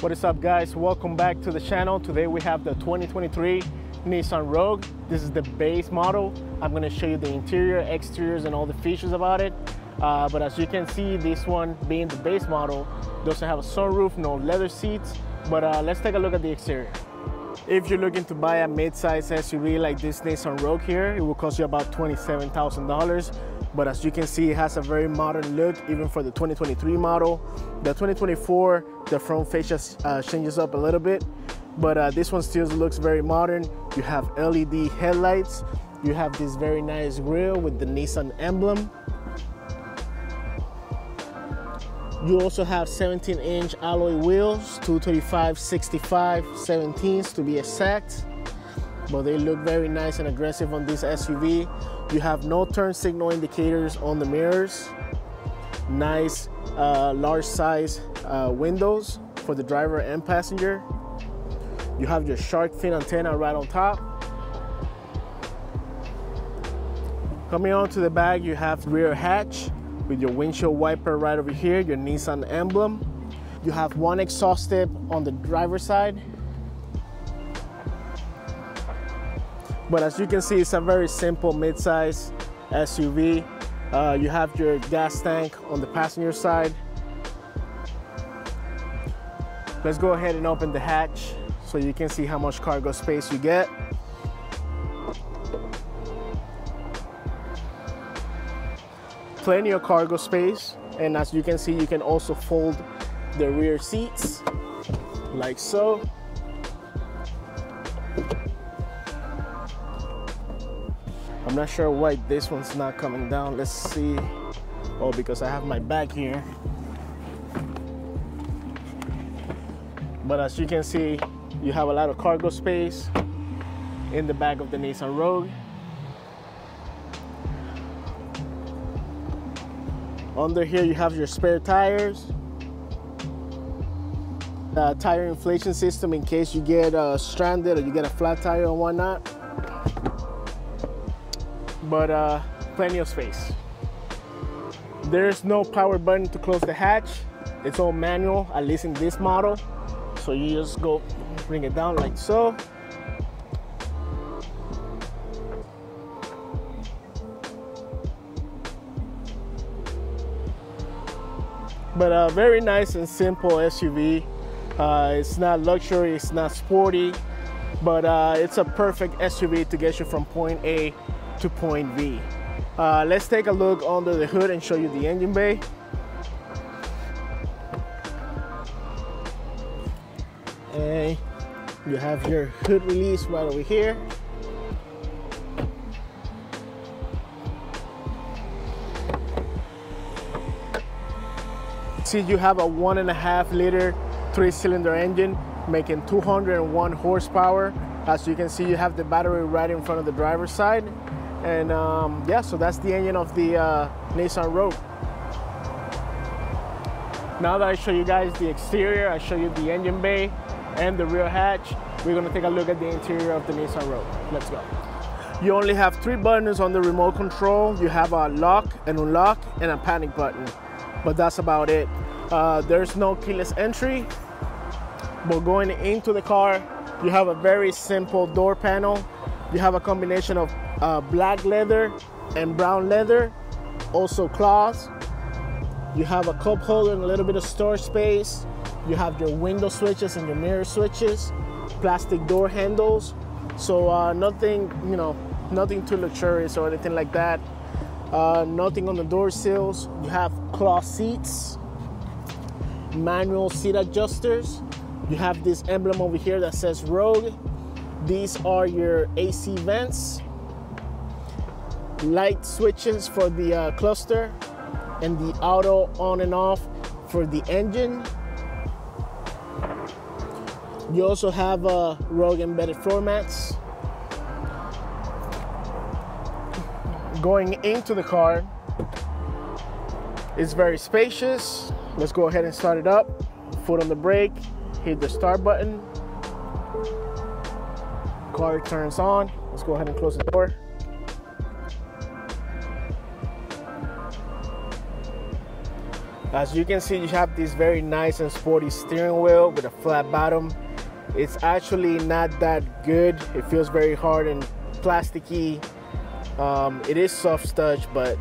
What is up, guys? Welcome back to the channel. Today we have the 2023 Nissan Rogue. This is the base model. I'm going to show you the interior, exteriors, and all the features about it. But as you can see, this one being the base model doesn't have a sunroof, no leather seats. But let's take a look at the exterior. If you're looking to buy a mid-size SUV like this Nissan Rogue here, it will cost you about $27,000. But as you can see, it has a very modern look, even for the 2023 model. The 2024, the front fascia changes up a little bit, but this one still looks very modern. You have LED headlights. You have this very nice grille with the Nissan emblem. You also have 17-inch alloy wheels, 235/65 17s to be exact. But they look very nice and aggressive on this SUV. You have no turn signal indicators on the mirrors. Nice large size windows for the driver and passenger. You have your shark fin antenna right on top. Coming on to the back, you have rear hatch with your windshield wiper right over here, your Nissan emblem. You have one exhaust tip on the driver's side. But as you can see, it's a very simple mid-size SUV. You have your gas tank on the passenger side. Let's go ahead and open the hatch so you can see how much cargo space you get. Plenty of cargo space, and as you can see, you can also fold the rear seats like so. I'm not sure why this one's not coming down. Let's see. Oh, because I have my bag here. But as you can see, you have a lot of cargo space in the back of the Nissan Rogue. Under here, you have your spare tires. Tire inflation system in case you get stranded or you get a flat tire or whatnot. But plenty of space. There's no power button to close the hatch. It's all manual, at least in this model. So you just go bring it down like so. But very nice and simple SUV. It's not luxury, it's not sporty, but it's a perfect SUV to get you from point A to point B. Let's take a look under the hood and show you the engine bay. And you have your hood release right over here. See, you have a 1.5 liter 3-cylinder engine making 201 horsepower. As you can see, you have the battery right in front of the driver's side. And yeah, so that's the engine of the Nissan Rogue. Now that I show you guys the exterior, I show you the engine bay and the rear hatch, we're gonna take a look at the interior of the Nissan Rogue. Let's go. You only have 3 buttons on the remote control. You have a lock, an unlock, and a panic button. But that's about it. There's no keyless entry. But going into the car, you have a very simple door panel. You have a combination of black leather and brown leather, also cloth. You have a cup holder and a little bit of storage space. You have your window switches and your mirror switches, plastic door handles. So nothing, you know, nothing too luxurious or anything like that. Nothing on the door sills. You have cloth seats, manual seat adjusters. You have this emblem over here that says Rogue. These are your AC vents, light switches for the cluster, and the auto on and off for the engine. You also have Rogue embedded floor mats. Going into the car, it's very spacious. Let's go ahead and start it up. Foot on the brake, hit the start button. Car turns on. Let's go ahead and close the door. As you can see, you have this very nice and sporty steering wheel with a flat bottom. It's actually not that good. It feels very hard and plasticky. It is soft touch, but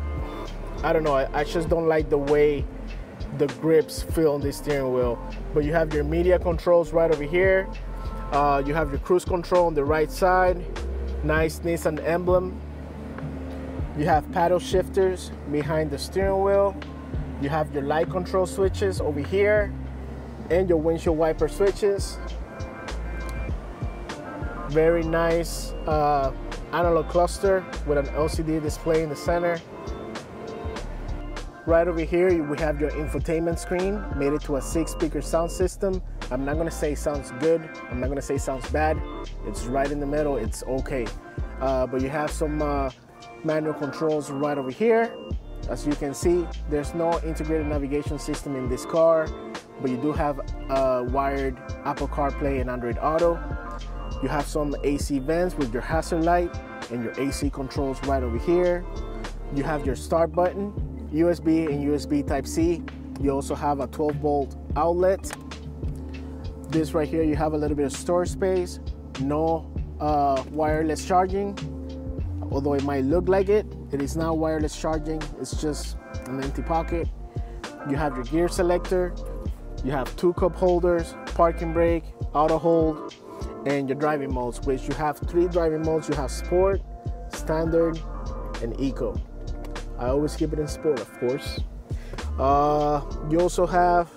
I don't know. I just don't like the way the grips feel on the steering wheel. But you have your media controls right over here. You have your cruise control on the right side. Nice Nissan emblem. You have paddle shifters behind the steering wheel. You have your light control switches over here and your windshield wiper switches. Very nice analog cluster with an LCD display in the center. Right over here, we have your infotainment screen, made it to a 6-speaker sound system. I'm not gonna say it sounds good. I'm not gonna say it sounds bad. It's right in the middle, it's okay. But you have some manual controls right over here. As you can see, there's no integrated navigation system in this car, but you do have wired Apple CarPlay and Android Auto. You have some AC vents with your hazard light and your AC controls right over here. You have your start button, USB and USB Type-C. You also have a 12-volt outlet. This right here, you have a little bit of storage space. No wireless charging, although it might look like it. It is not wireless charging, it's just an empty pocket. You have your gear selector. You have 2 cup holders, parking brake, auto hold, and your driving modes, which you have 3 driving modes. You have Sport, Standard, and Eco. I always keep it in Sport, of course. You also have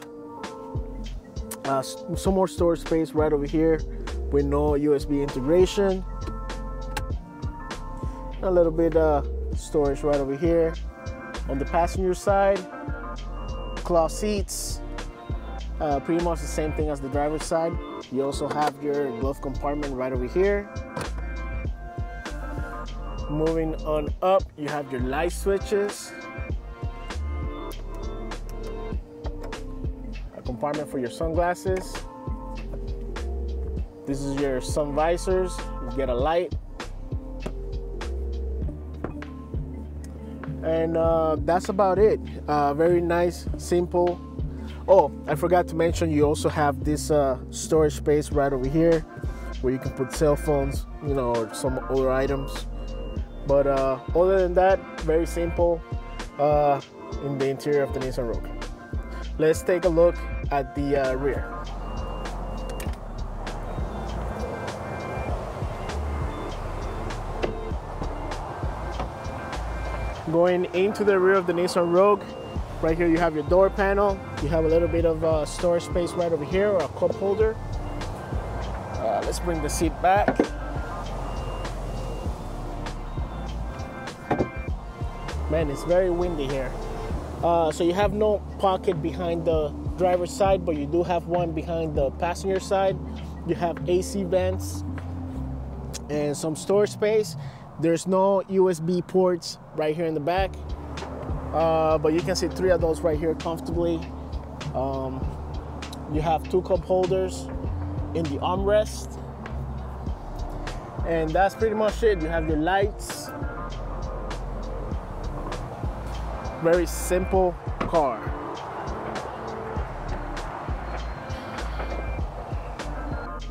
some more storage space right over here with no USB integration. A little bit storage right over here. On the passenger side, cloth seats, pretty much the same thing as the driver's side. You also have your glove compartment right over here. Moving on up, you have your light switches, a compartment for your sunglasses. This is your sun visors. You get a light. And that's about it. Very nice, simple. Oh, I forgot to mention, you also have this storage space right over here where you can put cell phones, you know, or some other items. But other than that, very simple in the interior of the Nissan Rogue. Let's take a look at the rear. Going into the rear of the Nissan Rogue, right here you have your door panel. You have a little bit of storage space right over here, or a cup holder. Let's bring the seat back. Man, it's very windy here. So you have no pocket behind the driver's side, but you do have one behind the passenger side. You have AC vents and some storage space. There's no USB ports right here in the back, but you can see 3 of those right here comfortably. You have 2 cup holders in the armrest, and that's pretty much it. You have your lights. Very simple car.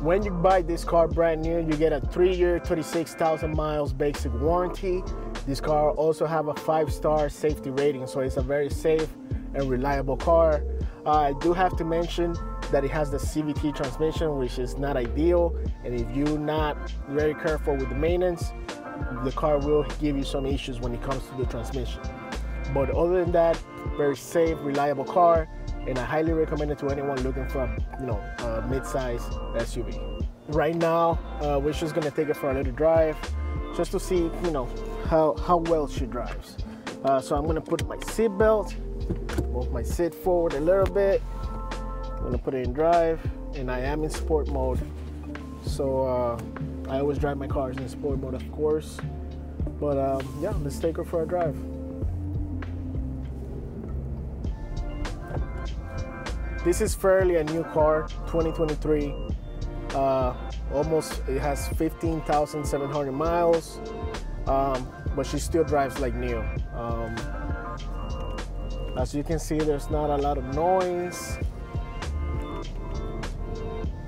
When you buy this car brand new, you get a 3-year, 26,000 miles basic warranty. This car also have a 5-star safety rating, so it's a very safe and reliable car. I do have to mention that it has the CVT transmission, which is not ideal, and if you're not very careful with the maintenance, the car will give you some issues when it comes to the transmission. But other than that, very safe, reliable car, and I highly recommend it to anyone looking for a mid-size SUV. Right now, we're just gonna take it for a little drive, just to see, how well she drives. So I'm gonna put my seat belt, move my seat forward a little bit. I'm gonna put it in drive, and I am in sport mode. So I always drive my cars in sport mode, of course. But yeah, let's take her for a drive. This is fairly a new car, 2023. It has 15,700 miles, but she still drives like new. As you can see, there's not a lot of noise.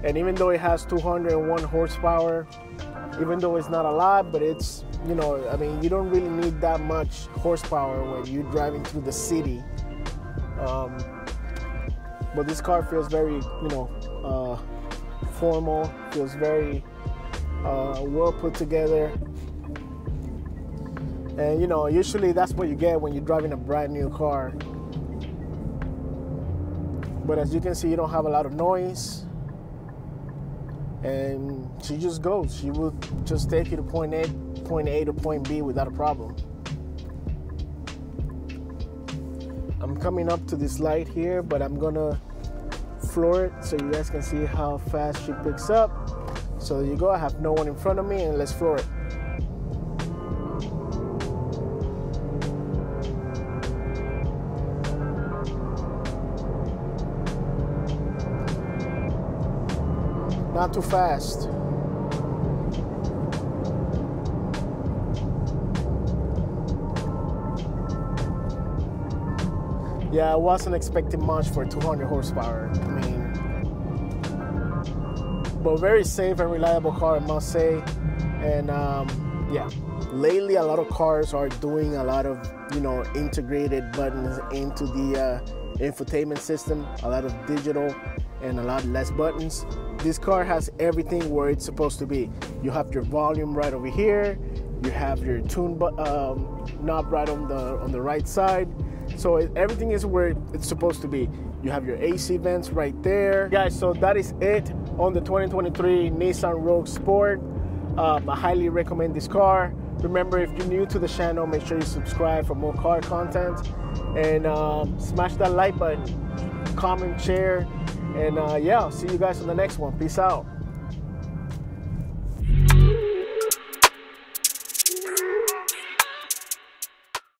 And even though it has 201 horsepower, even though it's not a lot, but it's, you know, I mean, you don't really need that much horsepower when you're driving through the city. But this car feels very, you know, formal, feels very well put together. And, you know, usually that's what you get when you're driving a brand new car. But as you can see, you don't have a lot of noise. And she just goes. She will just take you to point A to point B without a problem. I'm coming up to this light here, but I'm gonna floor it so you guys can see how fast she picks up. So there you go, I have no one in front of me, and let's floor it. Not too fast. Yeah, I wasn't expecting much for 200 horsepower. I mean, but very safe and reliable car, I must say. And yeah, lately a lot of cars are doing a lot of, you know, integrated buttons into the infotainment system, a lot of digital and a lot less buttons. This car has everything where it's supposed to be. You have your volume right over here. You have your tune knob right on the right side. So everything is where it's supposed to be. You have your AC vents right there. Guys, so that is it on the 2023 Nissan Rogue Sport. I highly recommend this car. Remember, if you're new to the channel, make sure you subscribe for more car content. And smash that like button, comment, share. And yeah, I'll see you guys on the next one. Peace out.